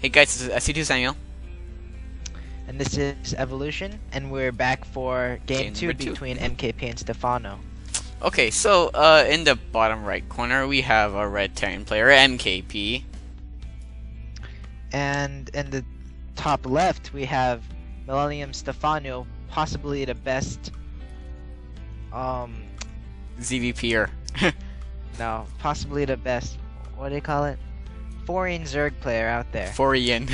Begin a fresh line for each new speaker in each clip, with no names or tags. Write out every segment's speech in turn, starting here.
Hey guys, this is SC2Samuel.
And this is Evolution, and we're back for game two
number two.
between MKP and Stephano.
Okay, so in the bottom right corner we have a red Terran player, MKP.
And in the top left we have Millennium Stephano, possibly the best
ZVPer.
no, possibly the best, what do they call it? Foreign Zerg player out there.
Forian.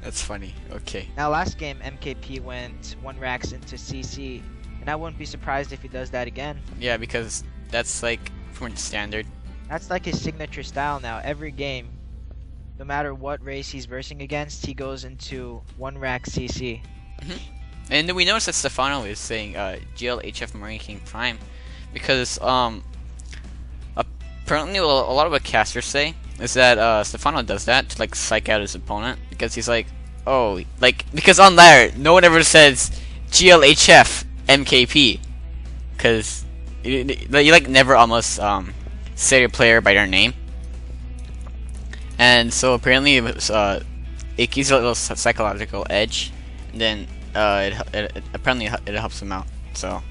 That's funny. Okay.
Now last game MKP went 1 racks into CC, and I wouldn't be surprised if he does that again.
Yeah, because that's like pretty standard.
That's like his signature style now. Every game, no matter what race he's versing against, he goes into 1 rack CC.
And then we noticed that Stephano is saying GLHF Marine King Prime because apparently a lot of what casters say is that Stephano does that to like psych out his opponent because he's like, oh, like because on there no one ever says GLHF MKP because you like never almost say your player by their name, and so apparently it was it gives a little psychological edge, and then apparently it helps him out. So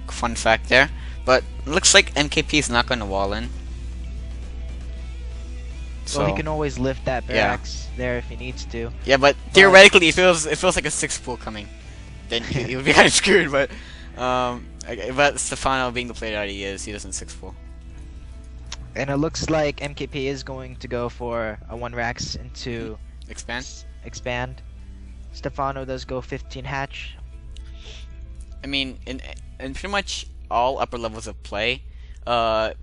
fun fact there. But it looks like MKP is not going to wall in.
So he can always lift that barracks there if he needs to.
Yeah, but theoretically, it feels like a 6 pool coming. Then he would be kind of screwed. But Stephano being the player that he is, he doesn't 6 pool.
And it looks like MKP is going to go for a 1 racks into expand. Stephano does go 15 hatch.
I mean, in pretty much all upper levels of play,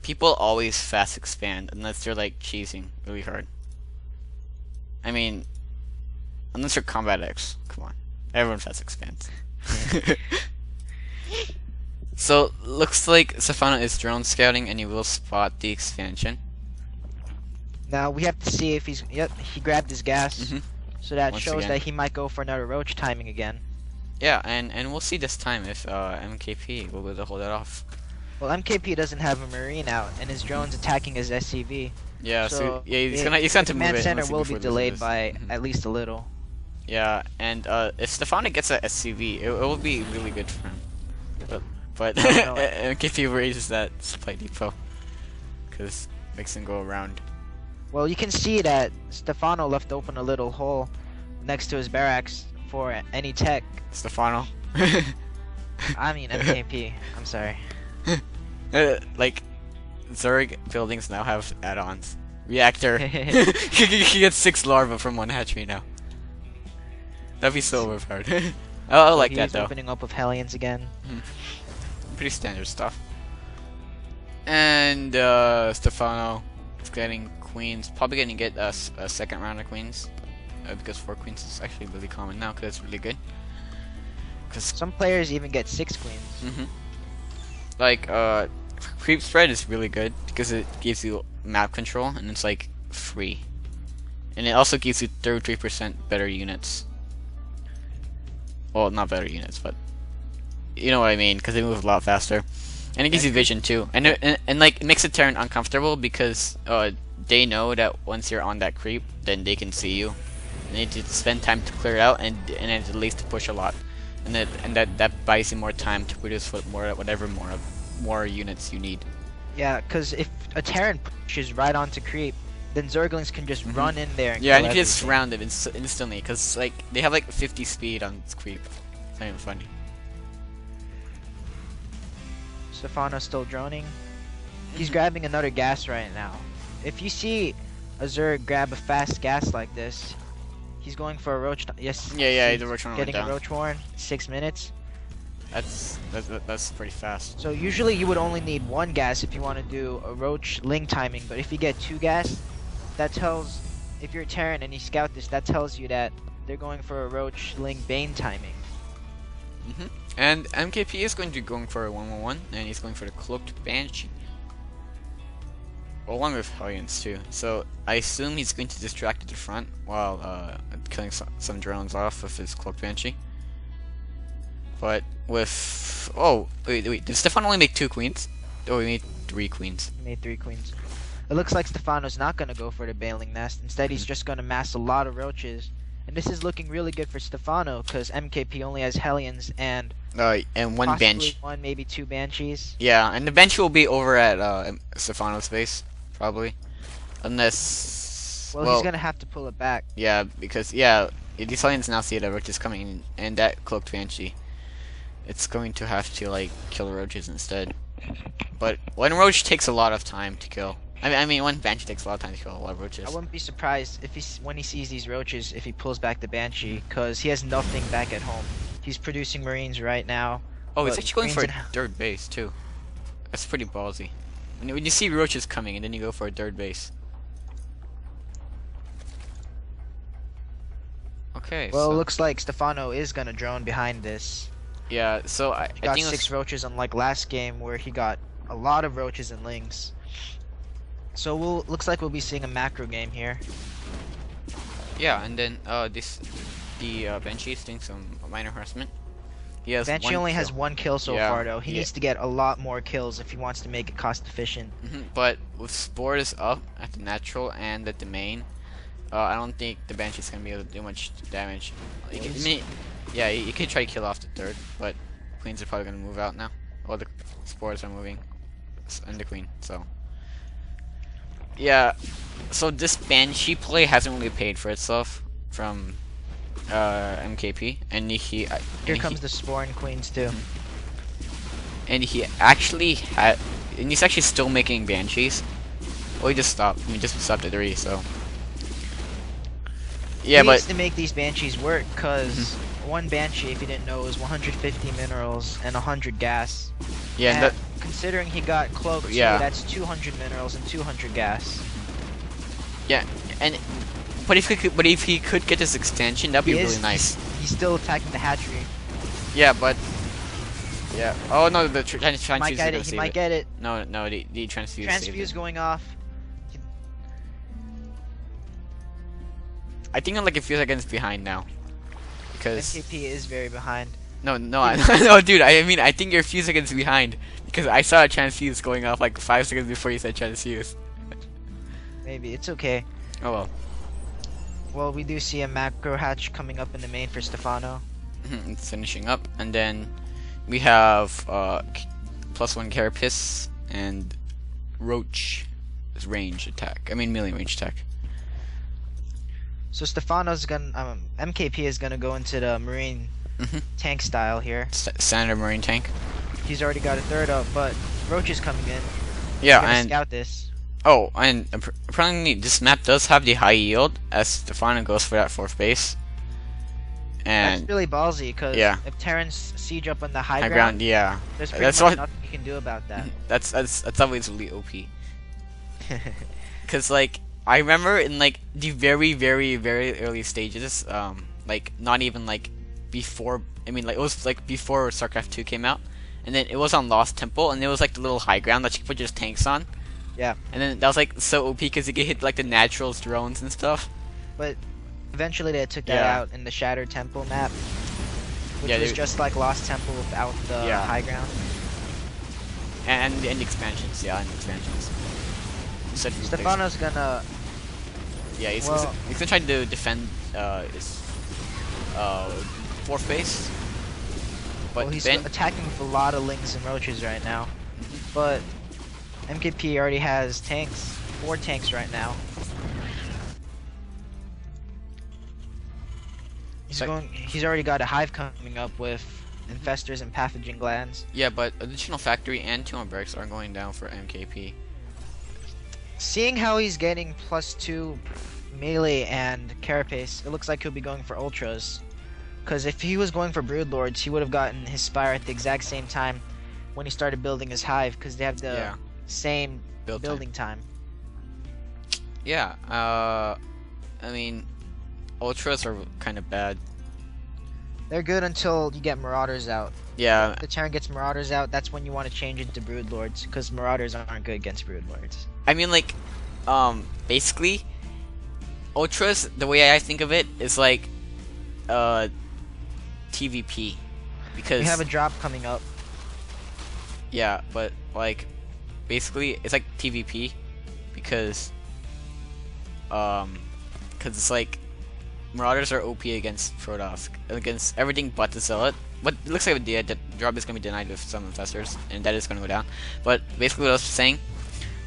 people always fast expand unless they're like cheesing really hard. I mean, unless you're Combat X, come on, everyone fast expands. So looks like Stephano is drone scouting and he will spot the expansion.
Now we have to see if he grabbed his gas, so that
Once
shows
again.
that he might go for another roach timing again.
Yeah, and we'll see this time if MKP will be able to hold that off.
Well, MKP doesn't have a marine out, and his drone's attacking his SCV.
Yeah, so yeah, he's
the
gonna to move
command
it.
center will be
before
delayed by at least a little.
Yeah, and if Stephano gets a SCV, it will be really good for him. But MKP raises that supply depot because it makes him go around.
Well, you can see that Stephano left open a little hole next to his barracks for any tech.
Stephano.
I mean MKP. I'm sorry.
Like Zerg buildings now have add-ons. Reactor. He gets 6 larvae from 1 hatchery now. That'd be so overpowered. I like that though.
Opening up with Hellions again.
Pretty standard stuff. And Stephano is getting queens. Probably gonna get a second round of queens because 4 queens is actually really common now because it's really good. Because
some players even get 6 queens.
Like creep spread is really good because it gives you map control and it's like free, and it also gives you 33% better units. Well, not better units, but you know what I mean, because they move a lot faster, and it gives you vision too, and like it makes the Terran uncomfortable because they know that once you're on that creep, then they can see you. They need to spend time to clear it out, and at least to push a lot, and that buys you more time to produce more units you need.
Yeah, because if a Terran pushes right onto creep, then Zerglings can just run in there. And
yeah, and
kill
you can get
everything.
surrounded instantly because like they have like 50 speed on creep. It's not even funny.
Stephano's still droning. He's grabbing another gas right now. If you see a Zerg grab a fast gas like this, he's going for a roach. Yes.
Yeah, he's a roach warren.
Getting a roach warren. 6 minutes.
That's pretty fast.
So usually you would only need 1 gas if you want to do a roach ling timing, but if you get 2 gas, that tells, if you're a Terran and you scout this, that tells you that they're going for a roach ling bane timing.
And MKP is going to be going for a 1-1-1, and he's going for the cloaked banshee, along with Hellions too. So I assume he's going to distract at the front while killing some drones off with his cloaked banshee. But with did Stephano only make 2 queens? Oh, he made 3 queens.
He made 3 queens. It looks like Stephano's not gonna go for the Baneling Nest. Instead, he's just gonna mass a lot of roaches. And this is looking really good for Stephano, because MKP only has Hellions and
and one
possibly
bench.
one, maybe two Banshees.
Yeah, and the bench will be over at Stephano's base, probably. Unless...
Well, he's gonna have to pull it back.
Yeah, because, yeah, these Hellions now see that Roach is coming in, and that Cloaked Banshee. It's going to have to, like, kill roaches instead. But one roach takes a lot of time to kill. I mean, one banshee takes a lot of time to kill a lot of roaches.
I wouldn't be surprised if when he sees these roaches, if he pulls back the Banshee, because he has nothing back at home. He's producing Marines right now.
Oh, he's actually going for
Marines
a third base, too. That's pretty ballsy. When you see roaches coming, and then you go for a third base. Okay,
Well,
so...
it looks like Stephano is gonna drone behind this.
Yeah, so I
He got
think it was...
6 roaches unlike last game where he got a lot of roaches and lings. So looks like we'll be seeing a macro game here.
Yeah, and then the Banshee is doing some minor harassment. He has
Banshee
one
only
kill.
has 1 kill so
Yeah,
far though. He
yeah.
needs to get a lot more kills if he wants to make it cost efficient.
But with Spores up at the natural and at the main, I don't think the Banshee's gonna be able to do much damage. Like, I mean, yeah, you could try to kill off the third, but Queens are probably gonna move out now. Well, the Spores are moving, and the Queen, so. Yeah, so this Banshee play hasn't really paid for itself from MKP, and
Here comes the Spore and Queens too.
and he actually had, and he's actually still making Banshees. Well, he just stopped. He just stopped at 3, so. Yeah,
he
but
needs to make these Banshees work, cause one Banshee, if you didn't know, is 150 minerals and 100 gas.
yeah,
And
that,
considering he got cloaked,
Yeah.
that's 200 minerals and 200 gas.
yeah, and but if he could get this extension, that'd be really nice.
He's still attacking the hatchery.
Yeah, but yeah. Oh no, the transfuse is
He might
gonna
get it. He
save
might
it.
get it.
No, the transfuse. saved
Transfuse
it.
going off.
I think like a few seconds behind now, because
MKP is very behind.
no, no, dude. I mean, I think you're a few seconds behind because I saw a transfuse going off like 5 seconds before you said transfuse.
Maybe it's okay.
Oh well.
Well, we do see a macro hatch coming up in the main for Stephano.
It's finishing up, and then we have +1 Carapace and Roach range attack. I mean melee range attack.
So Stephano's gonna, MKP is gonna go into the Marine tank style here.
Standard Marine tank.
He's already got a third up, but Roach is coming in.
Yeah,
He's gonna
and
scout this.
oh, and apparently this map does have the high yield as Stephano goes for that 4th base. And
That's really ballsy, because
yeah.
if Terrans siege up on the high
high
ground,
ground, yeah.
there's pretty
That's
much
what-
nothing you can do about that.
That's always really OP. Cause like I remember in like the very early stages, like not even like before. I mean, like it was like before StarCraft 2 came out, and then it was on Lost Temple, and it was like the little high ground that you could put just tanks on.
Yeah.
And then that was like so OP because you could hit like the naturals, drones, and stuff.
But eventually they took that
Yeah.
out in the Shattered Temple map, which
Yeah,
was
they-
just like Lost Temple without the
Yeah.
high ground.
And the expansions, yeah, and expansions. Instead of replace-
Stephano's gonna.
Yeah, he's
Well-
gonna try to defend his 4th base. But
Well, he's
then
attacking with a lot of lings and roaches right now. But MKP already has tanks, 4 tanks right now. He's already got a hive coming up with infestors and pathogen glands.
yeah, but additional factory and 2 more barracks are going down for MKP.
Seeing how he's getting +2 melee and carapace, it looks like he'll be going for ultras. Because if he was going for broodlords, he would have gotten his spire at the exact same time when he started building his hive, because they have the
Yeah.
same
Build time.
building time.
Yeah, I mean, ultras are kind of bad.
They're good until you get marauders out.
Yeah,
If the Terran gets marauders out, that's when you want to change into broodlords, because marauders aren't good against broodlords.
I mean, like, basically, ultras. The way I think of it is like, TVP, because
We have a drop coming up.
yeah, but like, basically, it's like TVP, because it's like Marauders are OP against Protoss, against everything but the Zealot. But it looks like the drop is gonna be denied with some infestors, and that is gonna go down. But basically, what I was saying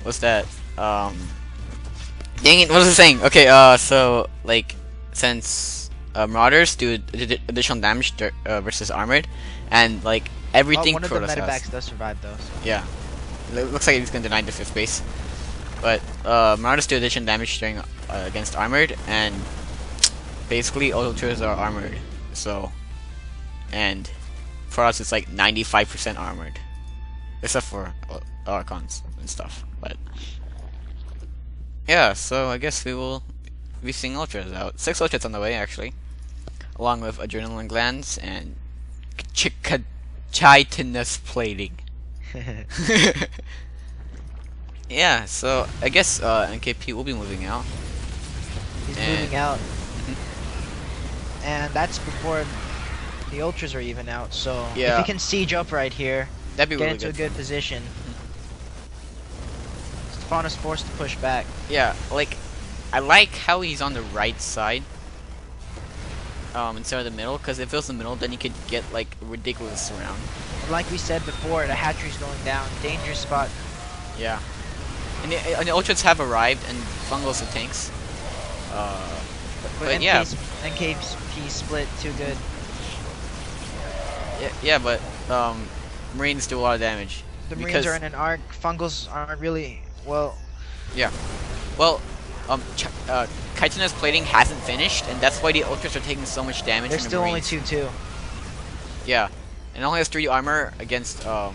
was that dang it, what was I saying? Okay, so like since Marauders do additional damage versus armored, and like everything
one of
Protoss
the
has.
medevacs does survive though. So.
Yeah, it looks like he's gonna deny the 5th base. But Marauders do additional damage during against armored, and basically ultras are armored. So, and Protoss is like 95% armored, except for Archons and stuff. But yeah, so I guess we will be seeing ultras out. 6 ultras on the way actually, along with adrenaline glands and chitinous plating. Yeah, so I guess MKP will be moving out.
He's moving out. And that's before the ultras are even out, so
yeah.
if he can siege up right here,
that'd be
get
really
into
good.
a good position. Stephano's forced to push back.
Yeah, like I like how he's on the right side instead of the middle, because if it was the middle, then you could get like a ridiculous round.
And like we said before, the hatchery's going down, dangerous spot.
Yeah, and the ultras have arrived, and Fungos the tanks. But yeah,
NKP split too good.
yeah, but Marines do a lot of damage.
The Marines are in an arc. Fungals aren't really well.
Yeah, well, chitinous plating hasn't finished, and that's why the ultras are taking so much damage.
They're
from the
still only
Marines.
2-2.
Yeah, and it only has 3 armor against what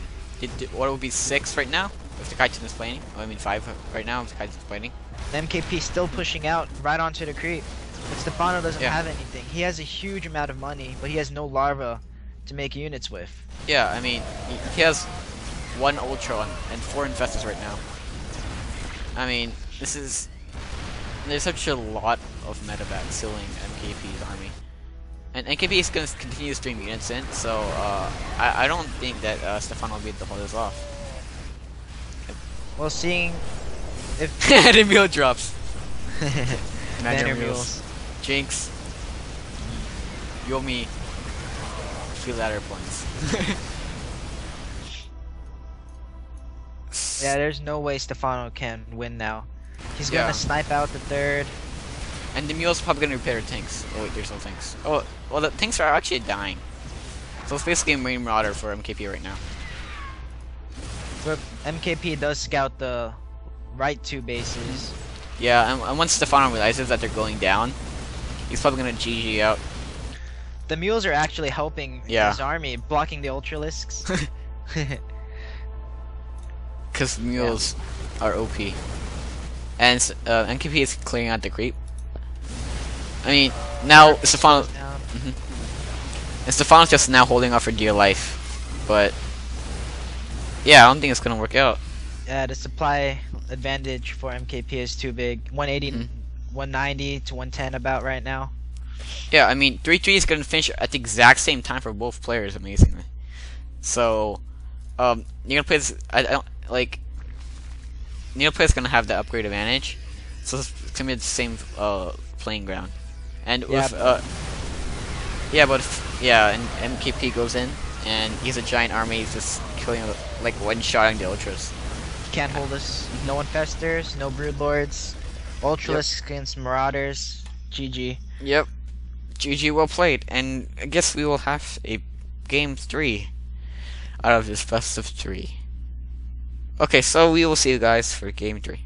would be 6 right now with the chitinous plating. Oh, I mean 5 right now with the chitinous plating.
The MKP still pushing out right onto the creep. But Stephano doesn't have anything. He has a huge amount of money, but he has no larva to make units with.
Yeah, I mean, he has 1 ultra and 4 infestors right now. I mean, there's such a lot of medevacs sealing MKP's army. And MKP is going to continue to stream units in, so I don't think that Stephano will be able to hold this off.
Well, seeing if...
the mule drops.
Banner mules.
Jinx. Yomi. 3 ladder points.
Yeah, there's no way Stephano can win now. He's gonna snipe out the 3rd.
And the mule's probably gonna repair tanks. Oh wait, there's no tanks. Oh, well the tanks are actually dying. So it's basically a Marine Marauder for MKP right now.
But MKP does scout the right 2 bases.
Yeah, and once Stephano realizes that they're going down, he's probably gonna GG out.
The mules are actually helping his army, blocking the Ultralisks.
Because mules are OP. And MKP is clearing out the creep. I mean, now Stephano... And Stephano's just now holding off for dear life. But... yeah, I don't think it's gonna work out.
Yeah, the supply advantage for MKP is too big. 180, 190 to 110 about right now.
Yeah, I mean, 3-3 is gonna finish at the exact same time for both players, amazingly. So, you're gonna play this. I don't like. Neil player's gonna have the upgrade advantage, so it's gonna be the same playing ground. And with but and MKP goes in, and he's a giant army. He's just killing, like one-shotting the ultras.
Can't hold us. No infestors, no broodlords. Ultralisks against marauders. GG.
Yep. GG, well played. And I guess we will have a game 3 out of this best of 3. Okay, so we will see you guys for game 3.